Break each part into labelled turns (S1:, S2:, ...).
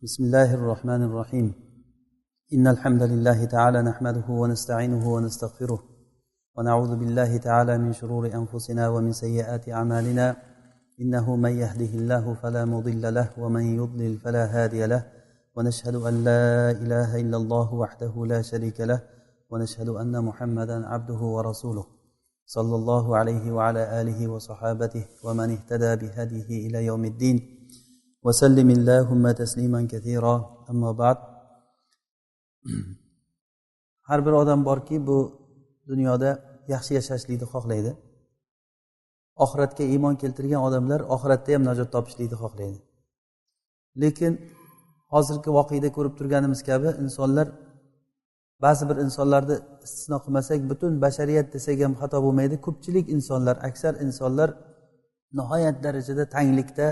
S1: بسم الله الرحمن الرحيم إن الحمد لله تعالى نحمده ونستعينه ونستغفره ونعوذ بالله تعالى من شرور أنفسنا ومن سيئات أعمالنا إنه من يهده الله فلا مضل له ومن يضلل فلا هادي له ونشهد أن لا إله إلا الله وحده لا شريك له ونشهد أن محمدا عبده ورسوله صلى الله عليه وعلى آله وصحابته ومن اهتدى بهديه إلى يوم الدين وسلم اللهم تسليما كثيرا أما بعد. har bir odam borki bu dunyoda yaxshi yashashlikni xohlaydi. Oxiratga iymon keltirgan odamlar oxiratda ham najot topishlikni xohlaydi. Lekin hozirgi voqeda ko'rib turganimiz kabi insonlar, ba'zi bir insonlarni istisno qilmasak butun bashariyat desak ham xato bo'lmaydi. Ko'pchilik insonlar, aksar insonlar nihoyat darajada tanglikda,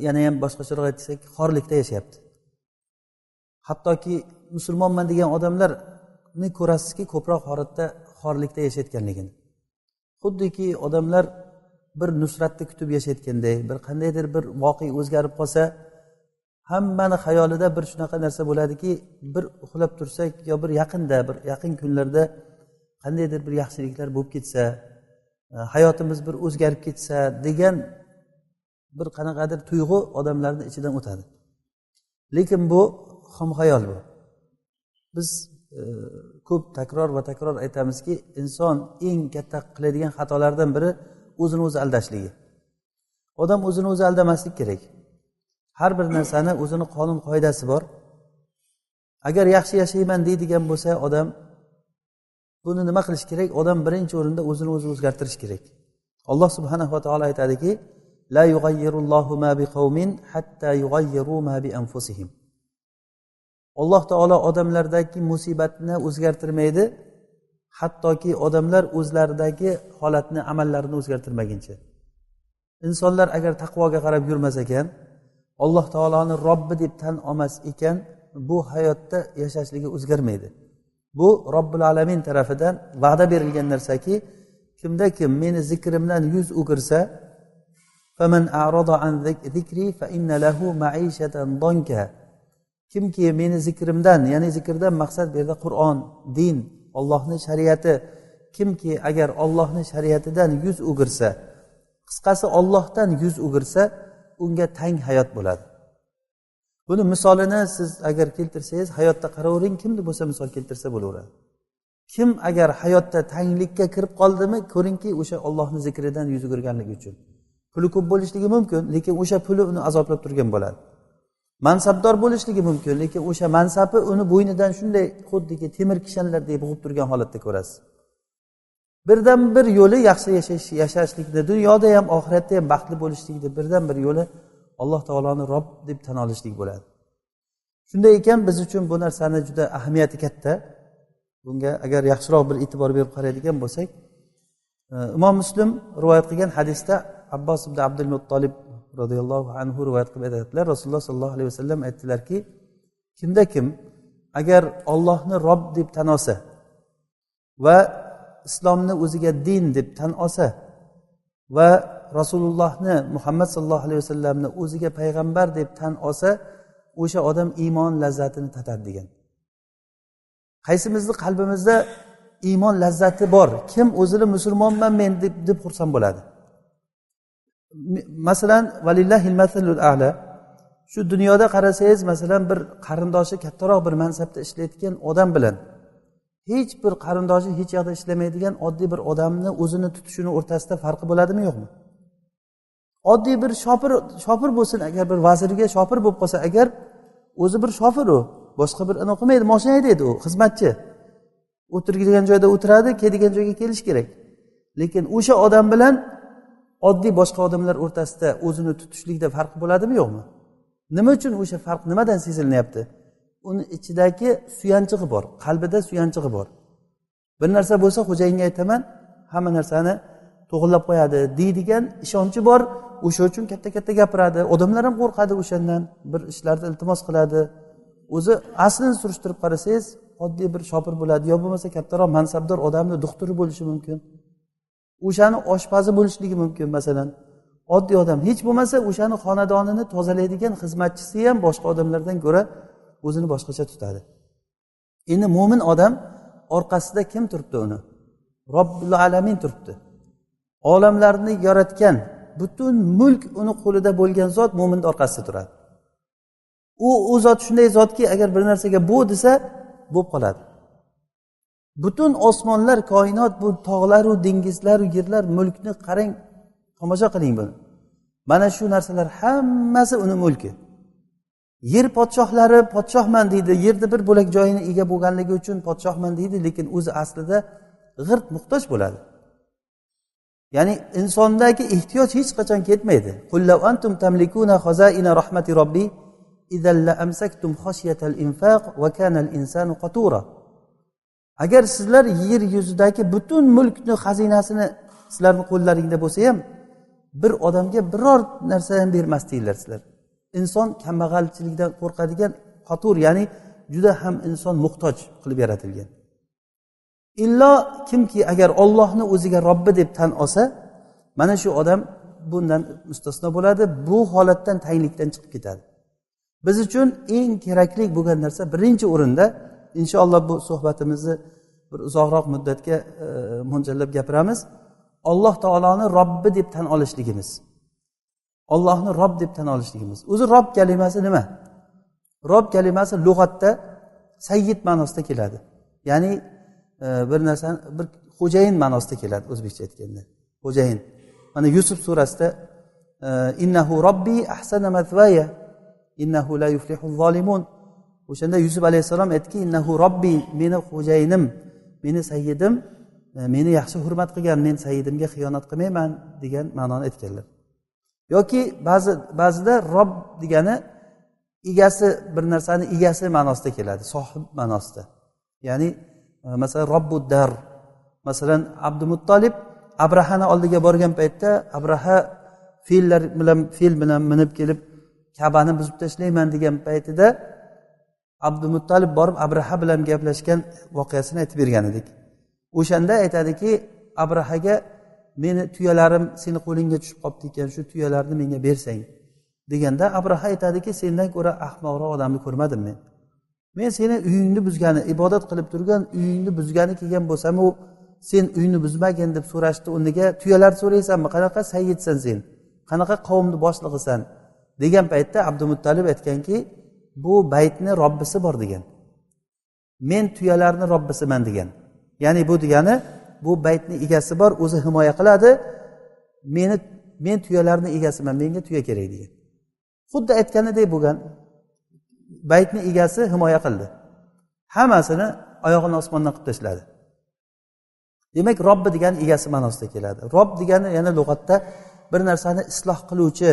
S1: yana ham boshqacharoq aytsak xorlikda yashayapti. Hattoki musulmonman degan odamlarni ko'rasizki ko'proq xorlikda yashayotganligini. Xuddiki odamlar bir nusratni kutib yashayotganday, bir qandaydir bir voqea o'zgarib qolsa hammani xayolida bir shunaqa narsa bo'ladiki, bir uxlab tursak yo bir yaqin kunlarda qandaydir bir yaxshiliklar bo'lib ketsa, hayotimiz bir o'zgarib ketsa degan bir qanaqadir tuyg'u odamlarning ichidan o'tadi. Lekin bu xomxayol bu. Biz ko'p takror aytamizki, inson eng katta qiladigan xatolardan biri o'zini o'zi aldashligi. Odam o'zini o'zi aldamaslik kerak. Har bir narsani o'zini qonun qoidasi bor. Agar yaxshi yashayman deydigan bo'lsa odam, buni nima qilish kerak? Odam birinchi o'rinda o'zini o'zi o'zgartirish kerak. Alloh subhanahu va taolo aytadiki: La yughayyirullohu ma biqawmin hatta yughayyiru ma bi anfusihim. Alloh taolo odamlardagi musibatni o'zgartirmaydi, hattoki odamlar o'zlaridagi holatni, amallarini o'zgartirmaguncha. Insonlar agar taqvoga qarab yurmas ekan, Alloh taoloni Robbi deb tan olmas ekan, bu hayotda yashashligi o'zgarmaydi. Bu Robbil alamin tarafidan va'da berilgan narsaki, kimda kim meni zikrimdan yuz o'girsa, faman a'rada an zikri fa inna lahu ma'ishatan danka. Kimki meni zikrimdan, ya'ni zikrdan maqsad bu yerda Qur'on, din, Allohning shariati, kimki agar Allohning shariatidan yuz o'girsa, qisqasi Allohdan yuz o'girsa, unga tang hayot bo'ladi. Buni misolini siz agar keltirsangiz, hayotda qaravering, kimni bo'lsa misol keltirsa bo'laveradi. Kim agar hayotda tanglikka kirib qoldimi, ko'ringki, o'sha Allohning zikridan yuz o'girganligi uchun. Puli ko'p bo'lishligi mumkin, lekin o'sha puli uni azoblab turgan bo'ladi. Mansabdor bo'lishligi mumkin, lekin o'sha mansabi uni bo'ynidan shunday xuddiki temir kishanlardek bo'g'ib turgan holatda ko'rasiz. Birdan bir yo'li yaxshi yashashlikda, dunyoda ham oxiratda ham baxtli bo'lishlikda birdan bir yo'li Alloh taoloni Robb deb tan olishlik bo'ladi. Shunday ekan biz uchun bu narsani juda ahamiyati katta. Bunga agar yaxshiroq bir e'tibor berib qaraydigan bo'lsak, Imom Muslim rivoyat qilgan hadisda Abbos ibn Abdul Muttolib radhiyallohu anhu rivoyat qilib aytadilar, Rasululloh sallallohu alayhi vasallam aytdilarki, kimda kim agar Allohni Robb deb tan olsa va islomni o'ziga din deb tan olsa va Rasulullohni Muhammad sallallohu alayhi vasallamni o'ziga payg'ambar deb tan olsa, o'sha odam iymon lazzatini tatadi degan. Qaysimizni qalbimizda iymon lazzati bor? Kim o'zini musulmonman men deb xursand bo'ladi? Masalan, valillahil masalul a'la. Shu dunyoda qarasangiz, masalan, bir qarindoshi kattaroq bir mansabda ishlayotgan odam bilan hech bir qarindoshi hech yoqda ishlamaydigan oddiy bir odamni o'zini tutishini o'rtasida farqi bo'ladimi, yo'qmi? Oddiy bir shopir bo'lsin, agar bir vazirga shopir bo'lib qolsa, agar o'zi bir shopir, u boshqa bir anaqa qilmaydi, mashina haydaydi, u xizmatchi. O'tiradigan joyda o'tiradi, keladigan joyga kelish kerak. Lekin o'sha odam bilan oddiy boshqa odamlar o'rtasida o'zini tutishlikda farq bo'ladimi, yo'qmi? Nima uchun o'sha farq nimadan sezilinyapti? Uni ichidagi suyanchig'i bor, qalbida suyanchig'i bor. Bir narsa bo'lsa, xo'jayinga aytaman, hamma narsani to'g'irlab qo'yadi deydigan ishonchi bor. O'sha uchun katta gapiradi. Odamlar ham qo'rqadi o'shandan, bir ishlarni iltimos qiladi. O'zi aslini surishtirib qarasangiz, oddiy bir shopir bo'ladi, yo bo'lmasa kattaroq mansabdor odamni doktori bo'lishi mumkin. O'shani oshpazi bo'lishligi mumkin masalan. oddiy odam, hech bo'lmasa o'shani xonadonini tozalaydigan xizmatchisi ham boshqa odamlardan ko'ra o'zini boshqacha tutadi. Endi mo'min odam orqasida kim turibdi? Uni Robbil alamin turibdi. Olamlarni yaratgan, butun mulk uni qo'lida bo'lgan zot mo'minning orqasida turadi. U zot shunday zotki, agar bir narsaga bu desa, bo'lib qoladi. Butun osmonlar, koinot, bu tog'lar, dengizlar, yerlar, mulkni qarang, tomosha qiling buni. Mana shu narsalar hammasi uni mulki. Yer podshohlari podshohman deydi, yerda bir bo'lak joyini ega bo'lganligi uchun podshohman deydi, lekin o'zi aslida g'irt muhtoj bo'ladi. Ya'ni insondagi ehtiyoj hech qachon ketmaydi. Qul law antum tamlikuna khazaina rahmati robbi idza la amsaktum khashyatal infaq va kana al insanu qatura. Agar sizlar yer yuzidagi butun mulkni xazinasini sizlarning qo'llaringda bo'lsa ham, bir odamga biror narsa ham bermasdinglar sizlar. Inson kambag'alchilikdan qo'rqadigan qatur, ya'ni juda ham inson muhtoj qilib yaratilgan. Illo kimki agar Allohni o'ziga Robbi deb tan olsa, mana shu odam bundan mustasno bo'ladi, bu holatdan tanglikdan chiqib ketadi. Biz uchun eng kerakli bo'lgan narsa birinchi o'rinda, inshaalloh bu suhbatimizni bir uzoqroq muddatga mo'ljallab gapiramiz, Alloh taoloni Robbi deb tan olishligimiz. Allohni Robb deb tan olishligimiz. O'zi Robb kalimasi nima? Robb kalimasi lug'atda sayyid ma'nosida keladi. Ya'ni bir narsani bir xo'jayin ma'nosida keladi o'zbekcha aytganda. Xo'jayin. Mana Yusuf surasida innahu robbi ahsana mathvaya innahu la yuflihul zolimun. O'shanda Yusuf alayhisalom aytdiki, innahu robbi, meni xo'jayinim, meni sayyidim, meni yaxshi hurmat qilgan, men sayyidimga xiyonat qilmayman degan ma'noni aytganlar. Yoki ba'zida Robb degani egasi, bir narsani egasi ma'nosida keladi, sohib ma'nosida. Ya'ni masalan Robbud dar. Masalan Abdumuttolib Abrahani oldiga borgan paytda Abraha fil bilan minib kelib Ka'bani buzib tashlayman degan paytida Abdumuttolib borib Abraha bilan gaplashgan voqeasini aytib bergan edik. O'shanda aytadiki, Abrahaga meni tuyalarim seni qo'lingga tushib qolibdi ekan, shu tuyalarni menga bersang deganda Abraha aytadiki, sendan ko'ra ahmoqroq odamni ko'rmadim men. Men seni uyingni buzgani, ibodat qilib turgan uyingni buzgani kelgan bo'lsam, u sen uyni buzmagin deb so'rashdi. Unga tuyalar so'raysanmi? Qanaqa sayyidsan sen? Qanaqa qavmni boshlig'isan? Degan paytda Abdumuttolib aytganki, bu baytni Robbisi bor degan. Men tuyalarni Robbisiman degan. Ya'ni bu degani, bu baytni egasi bor, o'zi himoya qiladi. Men tuyalarni egasiman, menga tuya kerak degan. Xuddi aytganidek bo'lgan. Baytni egasi himoya qildi. Hammasini oyog'ini osmondan qilib tashladi. Demak, Robbi degani egasi ma'nosida keladi. Robb degani yana lug'atda bir narsani isloh qiluvchi,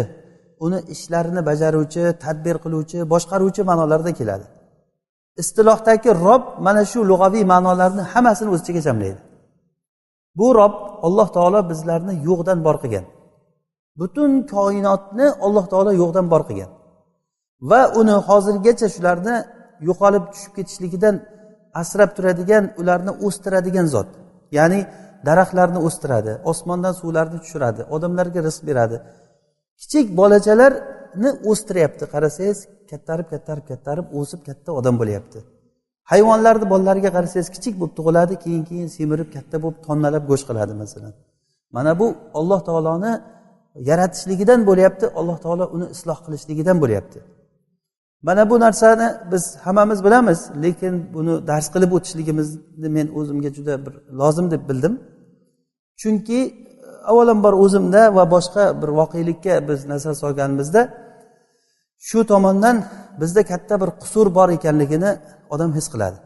S1: uni ishlarini bajaruvchi, tadbir qiluvchi, boshqaruvchi ma'nolarda keladi. Istilohdagi Robb mana shu lug'aviy ma'nolarni hammasini o'z ichiga jamlaydi. Bu Robb Alloh taolo bizlarni yo'qdan bor qilgan. Butun koinotni Alloh taolo yo'qdan bor qilgan. Va uni hozirgacha shularni yo'qolib tushib ketishligidan asrab turadigan, ularni o'stiradigan zot. Ya'ni daraxtlarni o'stiradi, osmondan suvlarni tushiradi, odamlarga rizq beradi. Kichik bolachalarni o'stiryapti. Qarasangiz, kattarib o'sib katta odam bo'lyapti. Hayvonlarni bolalariga qarasangiz, kichik bo'lib tug'iladi, keyin semirib katta bo'lib tonnalab go'sht qiladi masalan. Mana bu Alloh taoloni yaratishligidan bo'lyapti, Alloh taolo uni isloh qilishligidan bo'lyapti. Mana bu narsani biz hammamiz bilamiz, lekin buni dars qilib o'tishligimizni men o'zimga juda bir lozim deb bildim. Chunki avvalambor o'zimda va boshqa bir voqelikka biz nazar solganimizda shu tomondan bizda katta bir qusur bor ekanligini odam his qiladi.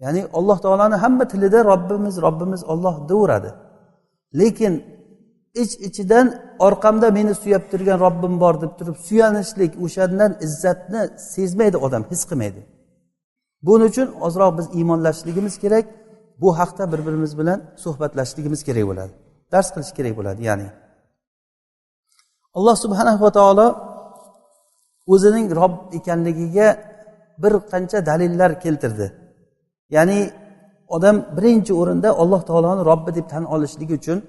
S1: Ya'ni Alloh taolani hamma tilida Robbimiz Alloh deyaveradi. Lekin ichidan orqamda meni suyab turgan Robbim bor deb turib suyanishlik, o'shandan izzatni sezmaydi odam, his qilmaydi. Buning uchun ozroq biz iymonlashligimiz kerak. Bu haqda bir-birimiz bilan suhbatlashligimiz kerak bo'ladi. Dars qilish kerak bo'ladi, ya'ni. Alloh subhanahu va taolo o'zining Robb ekanligiga bir qancha dalillar keltirdi. Ya'ni odam birinchi o'rinda Alloh taoloni Robbi deb tan olishligi uchun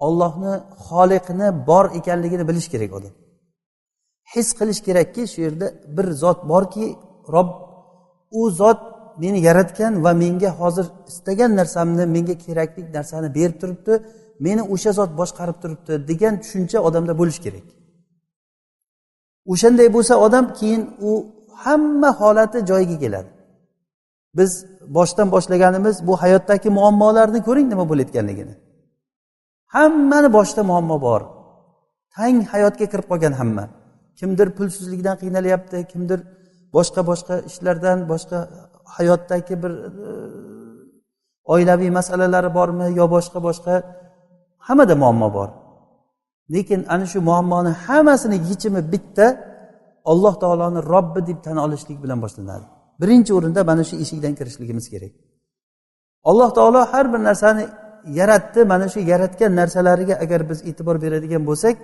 S1: Allohni xoliqini bor ekanligini bilish kerak odam. His qilish kerakki, shu yerda bir zot borki, Robb, u zot meni yaratgan va menga hozir istagan narsamni, menga kerakli narsani berib turibdi, meni o'sha zot boshqarib turibdi degan tushuncha odamda bo'lish kerak. O'shanday bo'lsa odam keyin u hamma holati joyiga keladi. Biz boshdan boshlaganimiz bu hayotdagi muammolarni ko'ring nima bo'layotganligini. Hammani boshida muammo bor. Tang hayotga kirib qolgan hamma. Kimdir pulsizlikdan qiynalyapti, kimdir boshqa ishlardan, boshqa hayotdagi bir oilaviy masalalari bormi yo boshqa hammada muammo bor. Lekin ana shu muammoni hammasini yechimi bitta, Alloh taoloni Robbi deb tan olishlik bilan boshlanadi. Birinchi o'rinda mana shu eshikdan kirishligimiz kerak. Alloh taolo har bir narsani yaratdi. Mana shu yaratgan narsalariga agar biz e'tibor beradigan bo'lsak,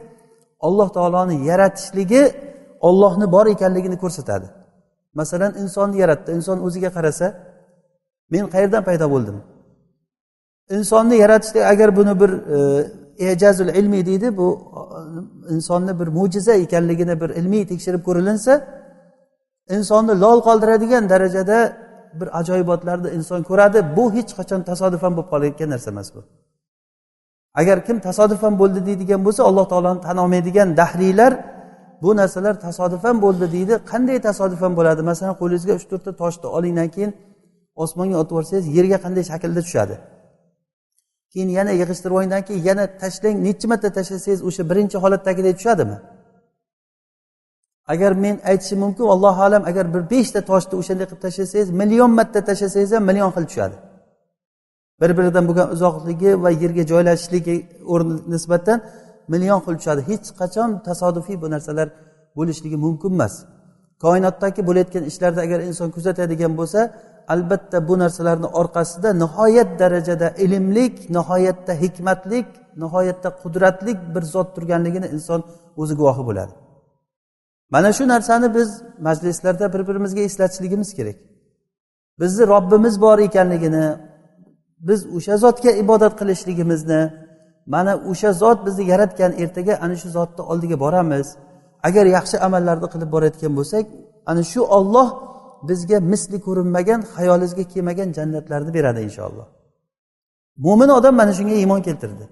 S1: Alloh taoloni yaratishligi Allohni bor ekanligini ko'rsatadi. Masalan, insonni yaratdi. Inson o'ziga qarasa, men qayerdan paydo bo'ldim? Insonni yaratishda agar buni bir ijazul ilmiy deydi, bu insonni bir mo'jiza ekanligini bir ilmiy tekshirib ko'rilinsa, insonni lol qoldiradigan darajada bir ajoyibotlarni inson ko'radi. Bu hech qachon tasodifan bo'lib qolayotgan narsa emas bu. Agar kim tasodifan bo'ldi deydigan bo'lsa, Alloh taoloni tan olmaydigan dahriylar bu narsalar tasodifan bo'ldi deydi. Qanday tasodifan bo'ladi? Masalan, qo'lingizga 3-4 ta toshni olingdan keyin osmonga otib yuborsangiz, yerga qanday shaklda tushadi? Keyin yana yig'ishtirib olingdan keyin yana tashlang, necha marta tashlasangiz o'sha birinchi holatdagidek tushadimi? Agar men aytishim mumkin, Alloh alam, agar bir 5 ta toshni o'shanday qilib tashlasangiz, million marta tashlasangiz ham million xil tushadi. Bir-biridan bo'lgan uzoqligi va yerga joylashishligi o'rni nisbatan million xil tushadi. Hech qachon tasodifiy bu narsalar bo'lishligi mumkin emas. Koinotdagi bo'layotgan ishlarda agar inson kuzatadigan bo'lsa, albatta bu narsalarning orqasida nihoyat darajada ilmlik, nihoyatda hikmatlik, nihoyatda qudratlik bir zot turganligini inson o'zi guvohi bo'ladi. Mana shu narsani biz majlislarda bir-birimizga eslatishligimiz kerak. Bizni Robbimiz bor ekanligini, biz o'sha zotga ibodat qilishligimizni, mana o'sha zot bizni yaratgan, ertaga ana shu zotning oldiga boramiz. Agar yaxshi amallarni qilib borayotgan bo'lsak, ana shu Alloh bizga misli ko'rinmagan, xayolingizga kelmagan jannatlarni beradi inshaalloh. Mo'min odam mana shunga iymon keltirdi.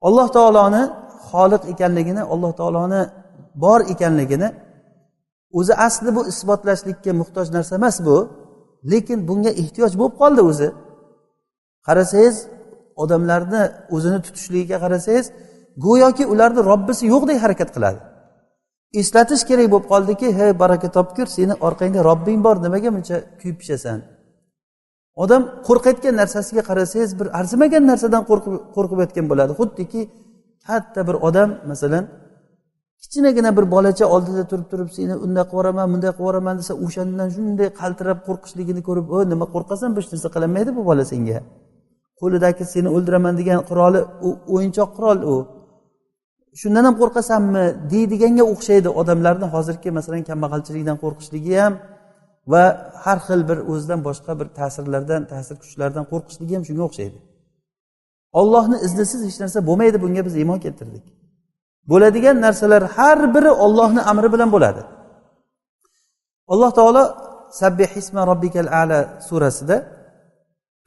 S1: Alloh taoloni xoliq ekanligini, Alloh taoloni bor ekanligini o'zi asli bu isbotlashlikka muhtoj narsa emas bu, lekin bunga ehtiyoj bo'lib qoldi o'zi. Qarasangiz, odamlarni o'zini tutishligiga qarasangiz, go'yoki ularni Robbisi yo'qdek harakat qiladi. Eslatish kerak bo'lib qoldiki, hey baraka topkur, seni orqangda Robbing bor, nimaga buncha kuyib pishasan? Odam qo'rqayotgan narsasiga qarasangiz, bir arzimagan narsadan qo'rqib yotgan bo'ladi. Xuddiki katta bir odam, masalan, kichkinagina bir bolacha oldida turib seni unday qilvoraman, bunday qilvoraman desa, o'shandan shunday qaltirab qo'rqishligini ko'rib, "O, nima qo'rqasan? Hech narsa qilmaydi bu bola senga. Qo'lidagi seni o'ldiraman degan quroli, u o'yinchoq qurol u. Shundan ham qo'rqasanmi?" deydiganga o'xshaydi odamlarning hozirgi masalan kambag'alchilikdan qo'rqishligi ham va har xil bir o'zidan boshqa bir ta'sir kuchlardan qo'rqishligi ham shunga o'xshaydi. Allohning iznisiz hech narsa bo'lmaydi, bunga biz iymon keltirdik. Bo'ladigan narsalar har biri Allohning amri bilan bo'ladi. Alloh taolo Sabbihisma robbikal a'la surasida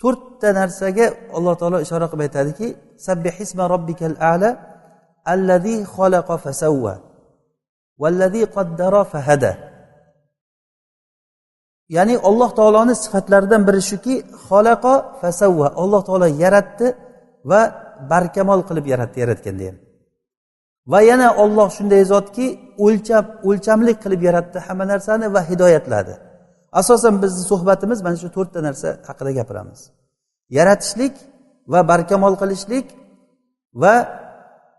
S1: 4 ta narsaga Alloh taolo ishora qilib aytadiki, Sabbihisma robbikal a'la allazi xalaqa fasawwa vallazi qaddara fahada. Ya'ni Alloh taoloning sifatlaridan biri shuki, xalaqa fasawwa, Alloh taolo yaratdi va barkamol qilib yaratganda ham. Va yana Alloh shunday zotki, o'lchamlik qilib yaratdi hamma narsani va hidoyatladi. Asosan bizning suhbatimiz mana shu 4 ta narsa haqida gapiramiz. Yaratishlik va barkamol qilishlik va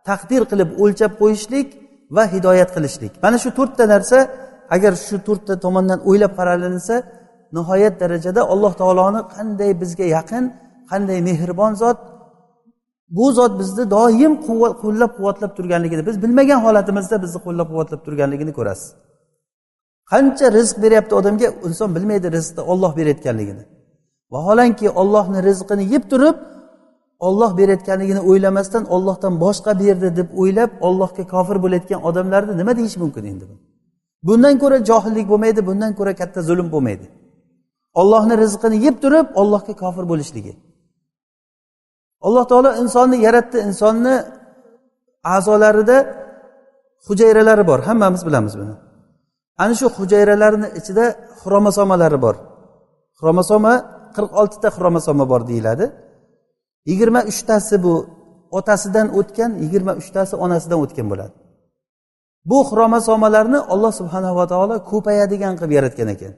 S1: taqdir qilib o'lchab qo'yishlik va hidoyat qilishlik. Mana shu 4 ta narsa agar shu 4 ta tomondan o'ylab qaralinsa, nihoyat darajada Alloh taoloni qanday bizga yaqin, qanday mehribon zot, bu zot bizni doim qo'llab-quvvatlab turganligini, biz bilmagan holatimizda bizni qo'llab-quvvatlab turganligini ko'rasiz. Qancha rizq beryapti odamga, inson bilmaydi rizqni Alloh berayotganligini. Vaholanki Allohning rizqini yeb turib, Olloh berayotganligini o'ylamasdan Allohdan boshqa berdi deb o'ylab Allohga kofir bo'layotgan odamlarni nima deyish mumkin endi? Bundan ko'ra johillik bo'lmaydi, bundan ko'ra katta zulm bo'lmaydi. Allohning rizqini yeb turib Allohga kofir bo'lishligi. Alloh taolo insonni yaratdi, insonni a'zolarida hujayralari bor, hammamiz bilamiz buni. Ana shu hujayralarning ichida xromosomalari bor. Xromosoma 46 ta xromosoma bor deyiladi. 23 tasi bu otasidan o'tgan, 23 tasi onasidan o'tgan bo'ladi. Bu xromosomalarni Alloh subhanahu va taolo ko'payadigan qilib yaratgan ekan.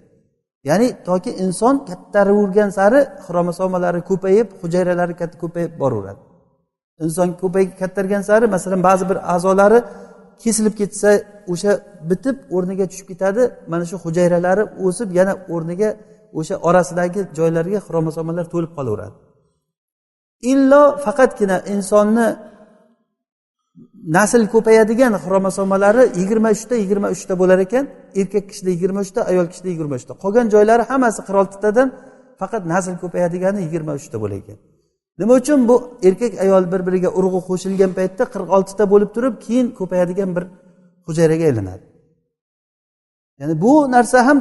S1: Ya'ni toki inson kattaravergan sari xromosomalari ko'payib, hujayralari ko'payib boraveradi. Inson kattargan sari, masalan, ba'zi bir a'zolari kesilib ketsa, o'sha bitib o'rniga tushib ketadi. Mana shu hujayralari o'sib, yana o'rniga o'sha orasidagi joylarga xromosomalar to'lib qolaveradi. Illo faqatgina insonni nasl ko'payadigan xromosomalari 23 ta bo'lar ekan. Erkak kishida 23 ta, ayol kishida 23 ta. Qolgan joylari hammasi 46 tadan faqat nasl ko'payadigani 23 ta bo'lar ekan. Nima uchun? Bu erkak ayol bir-biriga urug'i qo'shilgan paytda 46 ta bo'lib turib, keyin ko'payadigan bir hujayraga aylanadi. Ya'ni bu narsa ham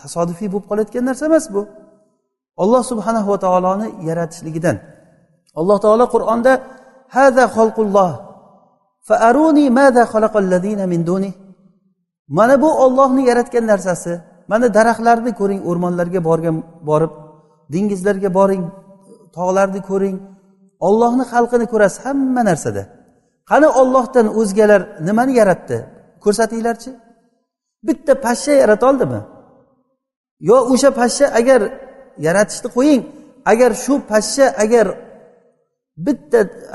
S1: tasodifiy bo'lib qolayotgan narsa emas bu. Alloh subhanahu va taoloning yaratishligidan. Alloh taolo Qur'onda hada xalqulloh fa'aruni madha xalaqallazina min duni. Mana bu Allohning yaratgan narsasi. Mana daraxtlarni ko'ring, o'rmonlarga borib, dengizlarga boring, tog'larni ko'ring. Allohning xalqini ko'rasiz hamma narsada. Qani Allohdan o'zgalar nimani yaratdi? Ko'rsatinglarchi. Bitta pashsha yarata oldimi? Yo o'sha pashsha agar yaratishni qo'ying, agar shu pashsha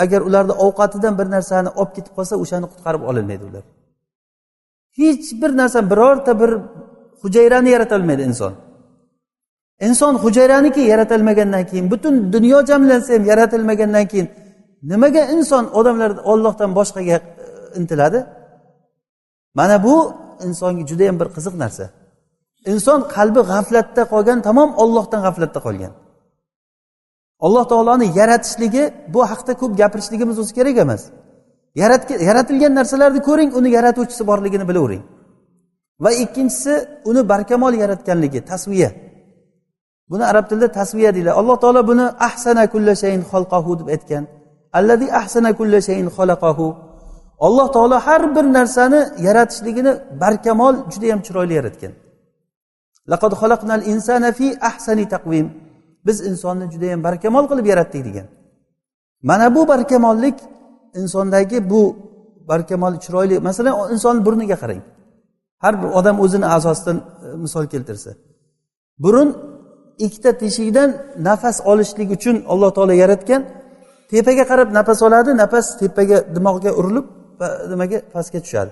S1: agar ularni ovqatidan bir narsani olib ketib qolsa, o'shani qutqarib ololmaydi ular. Hech bir narsa, birorta bir hujayrani yarata olmaydi inson. Inson hujayraniki yaratilmagandan keyin, butun dunyo jamlansa ham yaratilmagandan keyin nimaga inson odamlar Allohdan boshqaga intiladi? Mana bu insonga juda ham bir qiziq narsa. Inson qalbi g'aflatda qolgan, tamom Allohdan g'aflatda qolgan. Alloh taoloning yaratishligi, bu haqda ko'p gapirishligimiz o'zi kerak emas. Yaratilgan narsalarni ko'ring, uni yaratuvchisi borligini bilavering. Va ikkinchisi, uni barkamol yaratganligi, tasviya. Buni arab tilida tasviya deyiladi. Alloh taolo buni ahsana kulli shayin xalqahu deb aytgan. Allazi ahsana kulli shayin xalaqahu. Alloh taolo har bir narsani yaratishligini barkamol, juda ham chiroyli yaratgan. Laqad xalaqnal insana fi ahsani taqvim. Biz insonni juda ham barkamol qilib yaratdik degan. Mana bu barkamollik, insondagi bu barkamol, chiroyli. Masalan, inson burniga qarang. Har bir odam o'zini a'zosidan misol keltirsa. Burun ikkita teshikdan nafas olishlik uchun Alloh taolo yaratgan. Tepaga qarab nafas oladi, nafas tepaga, dimog'iga urilib va nimaga pastga tushadi.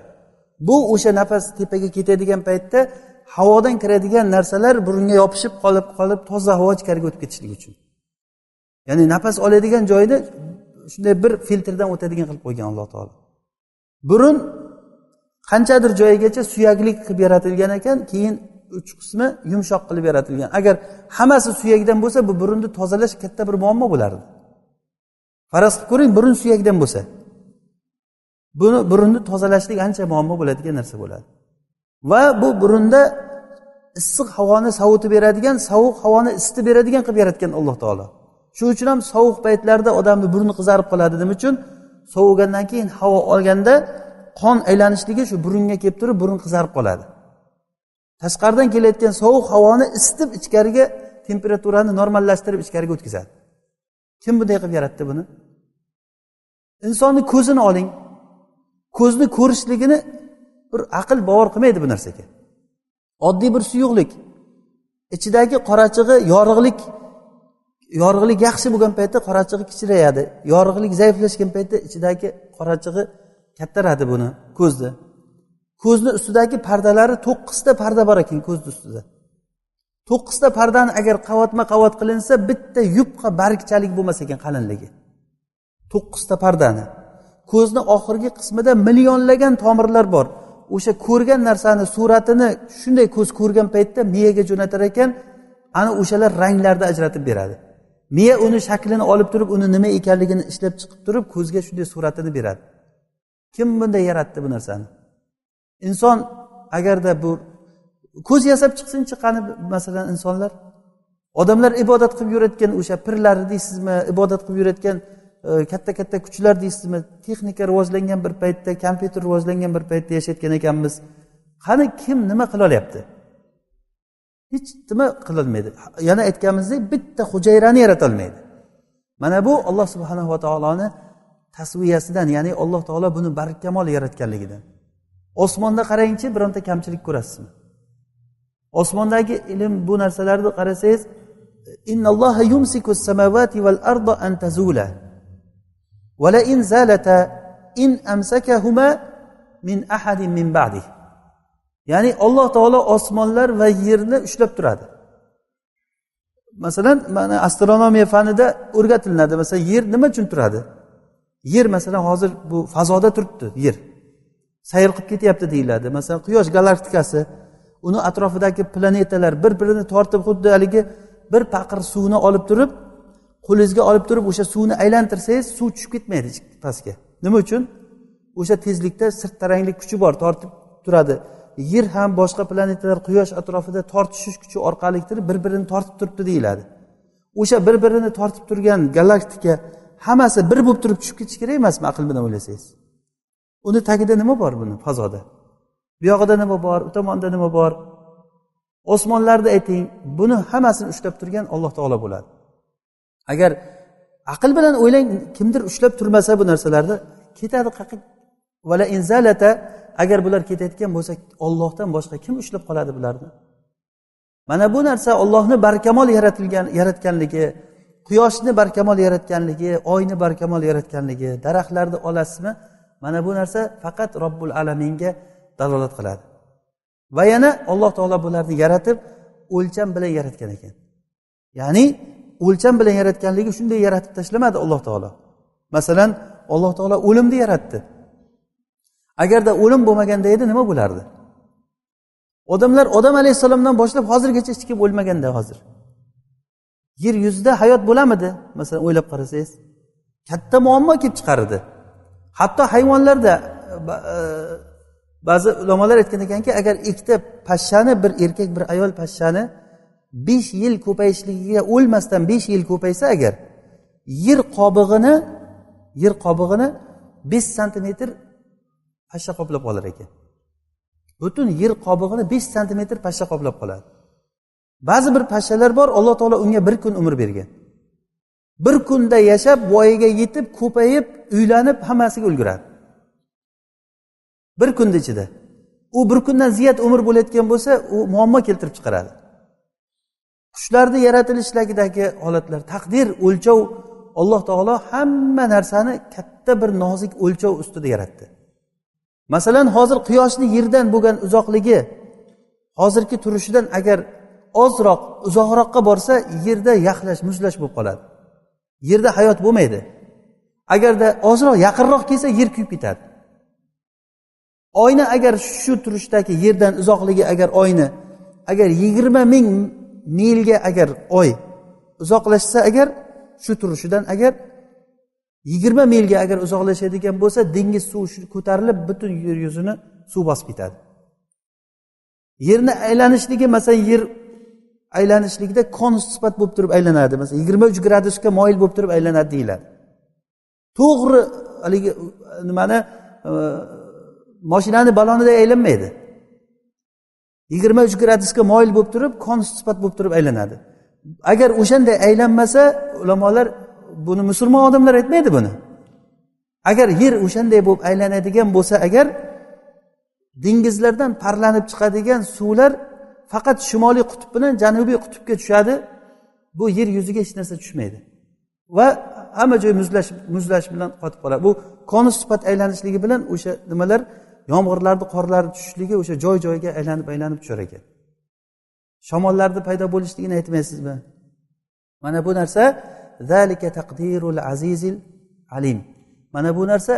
S1: Bu o'sha nafas tepaga ketadigan paytda havodan kiradigan narsalar burunga yopishib qolib toza havo ichkariga o'tib ketishligi uchun. Ya'ni nafas oladigan joyni shunday bir filtrdan o'tadigan qilib qo'ygan Alloh taolo. Burun qanchadir joyigacha suyaklik qilib yaratilgan ekan, keyin uch qismi yumshoq qilib yaratilgan. Agar hammasi suyakdan bo'lsa, bu burunni tozalash katta bir muammo bo'lardi. Faraz qilib ko'ring, burun suyakdan bo'lsa. Buni burunni tozalashlik ancha muammo bo'ladigan narsa bo'ladi. Va bu burunda issiq havoni sovutib beradigan, sovuq havoni isitib beradigan qilib yaratgan Alloh taolo. Shu uchun ham sovuq paytlarda odamning burni qizarib qoladi. Nima uchun? Sovigandan keyin havo olganda qon aylanishligi shu burunga kelib turib, burun qizarib qoladi. Tashqaridan kelayotgan sovuq havoni isitib ichkariga temperaturani normallashtirib ichkariga o'tkazadi. Kim bunday qilib yaratdi buni? Insonni ko'zini oling. Ko'zni ko'rishligini bir aql bavar qilmaydi bu narsaga. Oddiy bir suyuqlik. Ichidagi qorachig'i yorug'lik yaxshi bo'lgan paytda qorachig'i kichrayadi. Yorug'lik zaiflashgan paytda ichidagi qorachig'i kattaradi buni ko'zni. Ko'zni ustidagi pardalari 9 ta parda bor ekan ko'zni ustida. 9 ta pardani agar qavatma-qavat qilinsa, bitta yupqa bargchalik bo'lmas ekan qalinligi. 9 ta pardani. Ko'zni oxirgi qismida millionlagan tomirlar bor. O'sha ko'rgan narsani suratini shunday ko'z ko'rgan paytda miyaga jo'natar ekan, ana o'shalar ranglarda ajratib beradi. miya uni shaklini olib turib uni nima ekanligini ishlab chiqib turib ko'zga shunday suratini beradi. Kim bunday yaratdi bu narsani? Inson agarda bu ko'z yasab chiqsinchi, qani masalan insonlar, odamlar ibodat qilib yurayotgan o'sha pirlar deysizmi, ibodat qilib yurayotgan katta kuchlar deysizmi, texnika rivojlangan bir paytda, kompyuter rivojlangan bir paytda yashayotgan ekanmiz. Qani kim nima qila olyapti? Hech nima qilolmaydi. Yana aytganimizdek, bitta hujayrani yarata olmaydi. Mana bu Alloh subhanahu va taoloning tasviyasidan, ya'ni Alloh taolo buni barkamol yaratganligidan. Osmonda qarangchi, bironta kamchilik ko'rasizmi? Osmondagi ilm bu narsalarni qarasangiz, innalloha yumsikus samawati val arda an tazula va la in zalata in amsakahuma min ahadin min ba'di. Ya'ni Alloh taolo osmonlar va yerni ushlab turadi. Masalan, mana astronomiya fanida o'rgatilinadi. Masalan, yer nima uchun turadi? Yer masalan hozir bu fazoda turibdi, yer sayr qilib ketyapti deyiladi. Masalan, Quyosh galaktikasi, uni atrofidagi planetalar bir-birini tortib, xuddi haligi bir paqir suvni olib turib, qo'lingizga olib turib, o'sha suvni aylantirsangiz, suv tushib ketmaydi pastga. Nima uchun? O'sha tezlikda sirtaranglik kuchi bor, tortib turadi. Yer ham boshqa planetalar Quyosh atrofida tortishish kuchi orqali bir-birini tortib turibdi deyiladi. O'sha bir-birini tortib turgan galaktika hammasi bir bo'lib turib tushib ketish kerak emasmi, aql bilan o'ylasangiz? Uni tagida nima bor buni fazoda? Bu yog'ida nima bor, u tomonda nima bor? Osmonlarda ayting, buni hammasini ushlab turgan Alloh taolo bo'ladi. Agar aql bilan o'ylang, kimdir ushlab turmasa bu narsalarni, ketadi qaqiq. Vala inzalata, agar bular ketayotgan bo'lsa, Allohdan boshqa kim ushlab qoladi bularni? Mana bu narsa Allohning barkamol yaratganligi, quyoshni barkamol yaratganligi, oyni barkamol yaratganligi, daraxtlarni olasizmi? Mana bu narsa faqat Robbul alaminga dalolat qiladi. Va yana Alloh taolo bularni yaratib, o'lcham bilan yaratgan ekan. Ya'ni o'lcham bilan yaratganligi shunday yaratib tashlamadi Alloh taolo. Masalan, Alloh taolo o'limni yaratdi. Agarda o'lim bo'lmaganda edi, nima bo'lardi? Odamlar Odam alayhisalomdan boshlab hozirgacha hech kim o'lmaganda hozir. Yer yuzida hayot bo'lamidi? Masalan, o'ylab qarasangiz, katta muammo kelib chiqardi. Hatto hayvonlarda ba'zi ulamolar aytgan ekanki, agar ikkita pashshani, bir erkak bir ayol pashshani 5 yil ko'payishligiga o'lmasdan 5 yil ko'paysa, agar yer qobig'ini 5 sm pashsha qoplab olar ekan. Butun yer qobig'ini 5 sm pashsha qoplab qoladi. Ba'zi bir pashshalar bor, Alloh taolo unga 1 kun umr bergan. 1 kunda yashab, voyaga yetib, ko'payib, uylanib, hammasiga ulguradi. 1 kun ichida. U 1 kundan ziyod umr bo'layotgan bo'lsa, u muammo keltirib chiqaradi. Qushlarning yaratilishidagi holatlar, taqdir, o'lchov, Alloh taolo hamma narsani katta bir nozik o'lchov ustida yaratdi. Masalan, hozir quyoshning yerdan bo'lgan uzoqligi hozirgi turishidan agar ozroq, uzoqroqqa borsa, yerda yaxlash, muzlash bo'lib qoladi. Yerda hayot bo'lmaydi. Agarda ozroq, yaqinroq kelsa, yer kuyib ketadi. Oyni agar shu turishdagi yerdan uzoqligi agar oyni agar 20 ming milga agar oy uzoqlashsa, agar shu turishidan agar 20 milga agar uzoqlashadigan bo'lsa, dengiz suvi ko'tarilib butun yer yuzini suv bosib ketadi. Yerni aylanishligi, masalan, yer aylanishligida konus sifat bo'lib turib aylanadi. Masalan, 23 gradusga moyil bo'lib turib aylanadi deyiladi. To'g'ri, haligi nimani mashinani balonida aylanmaydi. 23 gradusga moyil bo'lib turib, konus sifat bo'lib turib aylanadi. Agar o'shanday aylanmasa, ulamolar buni musulmon odamlar aytmaydi buni. Agar yer o'shanday bo'lib aylanadigan bo'lsa, agar dengizlardan parlanib chiqadigan suvlar faqat shimoliy qutb bilan janubiy qutbga tushadi, bu yer yuziga hech narsa tushmaydi. Va hamma joy muzlash bilan qotib qoladi. Bu konus sifat aylanishligi bilan o'sha nimalar, yomg'irlarning, qorlarning tushishligi o'sha joy-joyiga aylanib tushar ekan. Shamollarning paydo bo'lishligini aytmaysizmi? Mana bu narsa zalika taqdirul azizil alim. Mana bu narsa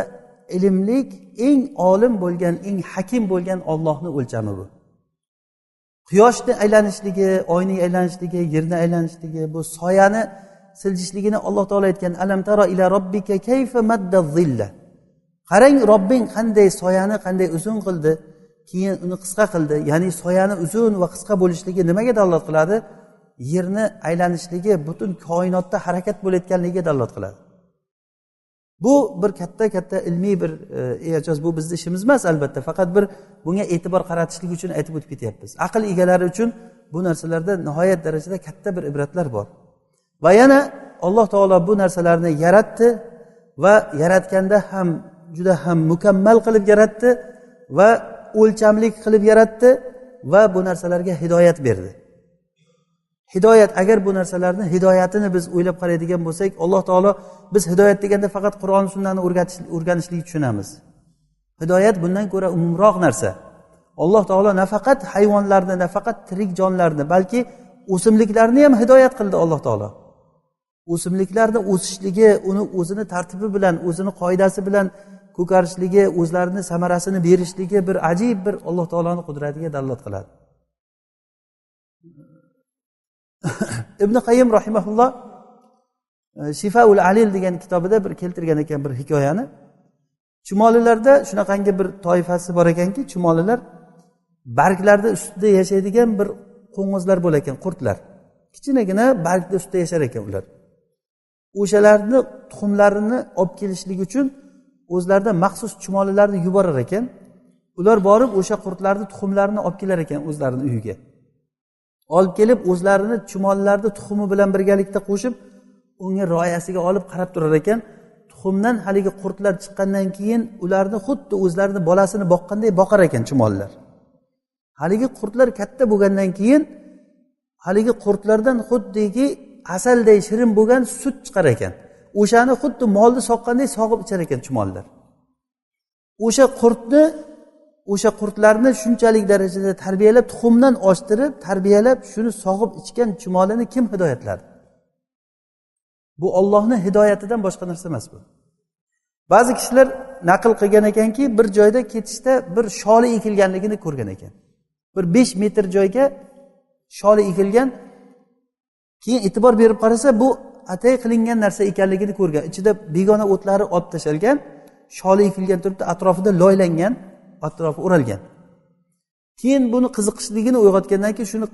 S1: ilmlik, eng olim bo'lgan, eng hakim bo'lgan Allohning o'lchami bu. Quyoshning aylanishligi, oyning aylanishligi, yerning aylanishligi, bu siljishligini Alloh taolo aytgan, alam tara ila robbika kayfa madda zilla. Qarang, Robbing qanday soyani qanday uzun qildi, keyin uni qisqa qildi. Ya'ni soyani uzun va qisqa bo'lishligi nimaga dalolat qiladi? Yerni aylanishligi, butun koinotda harakat bo'layotganligiga dalolat qiladi. Bu bir katta ilmiy bir e'joz. Bu bizning ishimiz emas albatta, faqat bir bunga e'tibor qaratishlik uchun aytib o'tib ketyapmiz. Aql egalari uchun bu narsalarda nihoyat darajada katta bir ibratlar bor. Va yana Alloh taolo bu narsalarni yaratdi va yaratganda ham juda ham mukammal qilib yaratdi va o'lchamlik qilib yaratdi va bu narsalarga hidoyat berdi. Hidoyat, agar bu narsalarni hidoyatini biz o'ylab qaraydigan bo'lsak, Alloh taolo biz hidoyat deganda faqat Qur'on sunnani o'rganishlikni tushunamiz. Hidoyat bundan ko'ra umumroq narsa. Alloh taolo nafaqat hayvonlarni, nafaqat tirik jonlarni, balki o'simliklarni ham hidoyat qildi Alloh taolo. O'simliklarni o'sishligi, uni o'zini tartibi bilan, o'zini qoidasi bilan ko'karishligi, o'zlarini samarasini berishligi bir ajib bir Alloh taoloning qudratiga dalolat qiladi. Ibn Qayyim rahimahulloh Shifaul Alil degan kitobida bir keltirgan ekan bir hikoyani. Chumolilarda shunaqangi bir toifasi bor ekanki, chumolilar barglarda ustida yashaydigan bir qo'ng'izlar bo'lar ekan, qurtlar. Kichkinagina bargda ustida yashar ekan ular. O'shalarni tuxumlarini olib kelishlik uchun o'zlaridan maxsus chumolilarni yuborar ekan. Ular borib o'sha qurtlarni tuxumlarini olib kelar ekan o'zlarining uyiga. Olib kelib o'zlarini chumollarni tuxumi bilan birgalikda qo'shib, unga rioyasiga olib qarab turar ekan. Tuxumdan haligi qurtlar chiqqandan keyin ularni xuddi o'zlarini bolasini boqqanday boqar ekan chumollar. Haligi qurtlar katta bo'lgandan keyin haligi qurtlardan xuddiki asalday shirin bo'lgan sut chiqar ekan. O'shani xuddi molni soqqanday sog'ib ichar ekan chumollar. O'sha qurtlarni shunchalik darajada tarbiyalab, tuxumdan ochtirib, tarbiyalab, shuni sog'ib ichgan chumolini kim hidoyatladi? Bu Allohning hidoyatidan boshqa narsa emas bu. Ba'zi kishilar naql qilgan ekanki, bir joyda ketishda bir sholi ekilganligini ko'rgan ekan. Bir 5 metr joyga sholi ekilgan. Keyin e'tibor berib qarasa, bu atay qilingan narsa ekanligini ko'rgan. Ichida begona o'tlari olib tashalgan, sholi ekilgan turibdi, atrofida loylangan, atrofi o'ralgan. Keyin buni qiziqishligini uyg'otgandan keyin shuni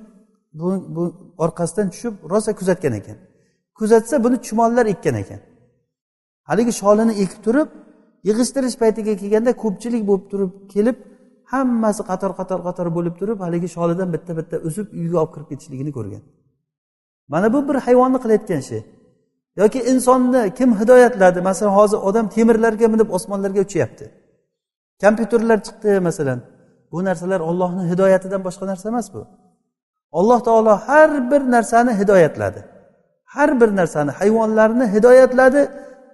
S1: bu orqasidan tushib rosa kuzatgan ekan. Kuzatsa buni chumollar ekkan ekan. Haligi sholini ekib turib, yig'ishtirish paytiga kelganda ko'pchilik bo'lib turib kelib, hammasi qator bo'lib turib, haligi sholidan bitta uzib uyga olib kirib ketishligini ko'rgan. Mana bu bir hayvonni qilayotgan ish. Yoki insonni kim hidoyatladi? Masalan, hozir odam temirlarga minib osmonlarga uchyapti. Kompyuterlar chiqdi masalan. Bu narsalar Allohning hidoyatidan boshqa narsa emas bu. Alloh taolo har bir narsani hidoyatladi. Har bir narsani, hayvonlarni hidoyatladi,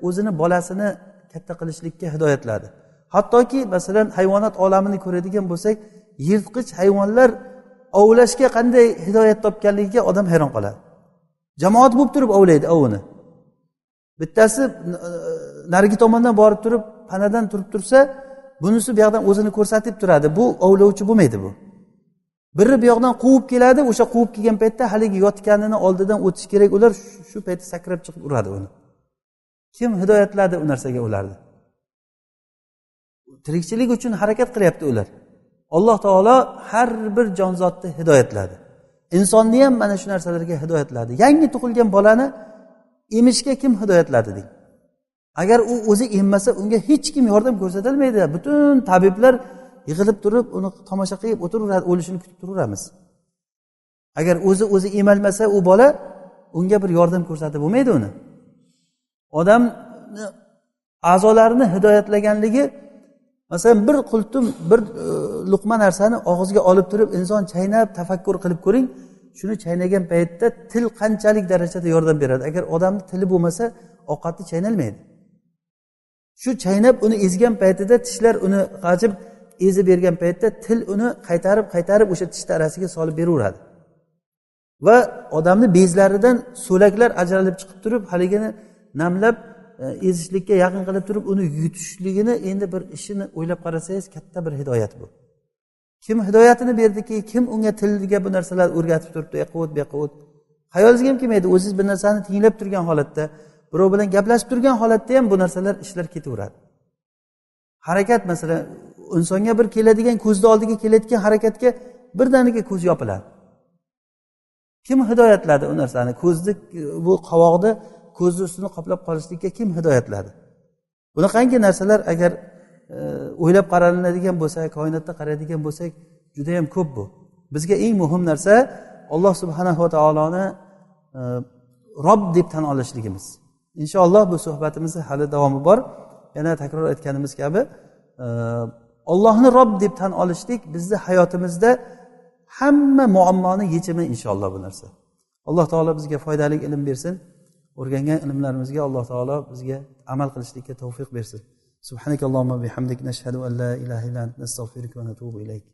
S1: o'zini bolasini katta qilishlikka hidoyatladi. Hattoki masalan hayvonot olamini ko'radigan bo'lsak, yirtqich hayvonlar ovlashga qanday hidoyat topganligiga odam hayron qoladi. Jamoat bo'lib turib ovlaydi ovini. Bittasi narigi tomondan borib turib, panadan turib tursa, bunisi bu yoqdan o'zini ko'rsatib turadi. Bu ovlovchi bo'lmaydi bu. Biri bu yoqdan quvib keladi, o'sha quvib kelgan paytda haligi yotganini oldidan o'tish kerak, ular shu paytda sakrab chiqib uradi uni. Kim hidoyatladi u narsaga ularni? Tirikchilik uchun harakat qilyapti ular. Alloh taolo har bir jonzotni hidoyatladi. Insonni ham mana shu narsalarga hidoyatladi. Yangi tug'ilgan bolani emishga kim hidoyatladi deng. Agar u o'zi emmasa, unga hech kim yordam ko'rsata olmaydi. Butun tabiblar yig'ilib turib, uni tomosha qilib o'tiraveradi, o'lishini kutib turaveramiz. Agar o'zi emalmasa, u bola unga bir yordam ko'rsatib bo'lmaydi uni. Odam a'zolarini hidoyatlaganligi, masalan, bir qultum, bir luqma narsani og'izga olib turib, inson chaynab tafakkur qilib ko'ring, shuni chaynagan paytda til qanchalik darajada yordam beradi. Agar odamning tili bo'lmasa, ovqatni chaynalmaydi. Shu chaynab uni ezgan paytida tishlar uni g'ajib ezib bergan paytda til uni qaytarib o'sha tishlar arasiga solib beraveradi. Va odamni bezlaridan so'laklar ajralib chiqib turib, haligini namlab ezishlikka yaqin qilib turib, uni yutishligini endi bir ishini o'ylab qarasangiz, katta bir hidoyat bu. Kim hidoyatini berdiki, kim unga tilga bu narsalar o'rgatib turibdi, bu yoqqa o't. Xayolingizga ham kelmaydi. O'zingiz bir narsani tinglab turgan holatda, birov bilan gaplashib turgan holatda ham bu narsalar, ishlar ketaveradi. Harakat, masalan, insonga bir keladigan, ko'zni oldiga kelayotgan harakatga birdaniga ko'z yopiladi. Kim hidoyatladi u narsani? Ko'zni, bu qovoqni ko'zni ustini qoplab qolishlikka kim hidoyatladi? Bunaqangi narsalar agar o'ylab qaraladigan bo'lsa, koinotda qaraydigan bo'lsak, juda ham ko'p bu. Bizga eng muhim narsa Alloh subhanahu va taoloni Robb deb tan olishligimiz. Inshaalloh bu suhbatimizda hali davomi bor. Yana takror aytganimiz kabi, Allohni Robb deb tan olishlik bizni hayotimizda hamma muammoni yechimi inshaalloh bu narsa. Alloh taolo bizga foydali ilm bersin. O'rgangan ilmlarimizga Alloh taolo bizga amal qilishlikka tavfiq bersin. Subhanakallahumma bihamdik nashhadu an la ilaha illa anta nastag'firuka va natubu ilayk.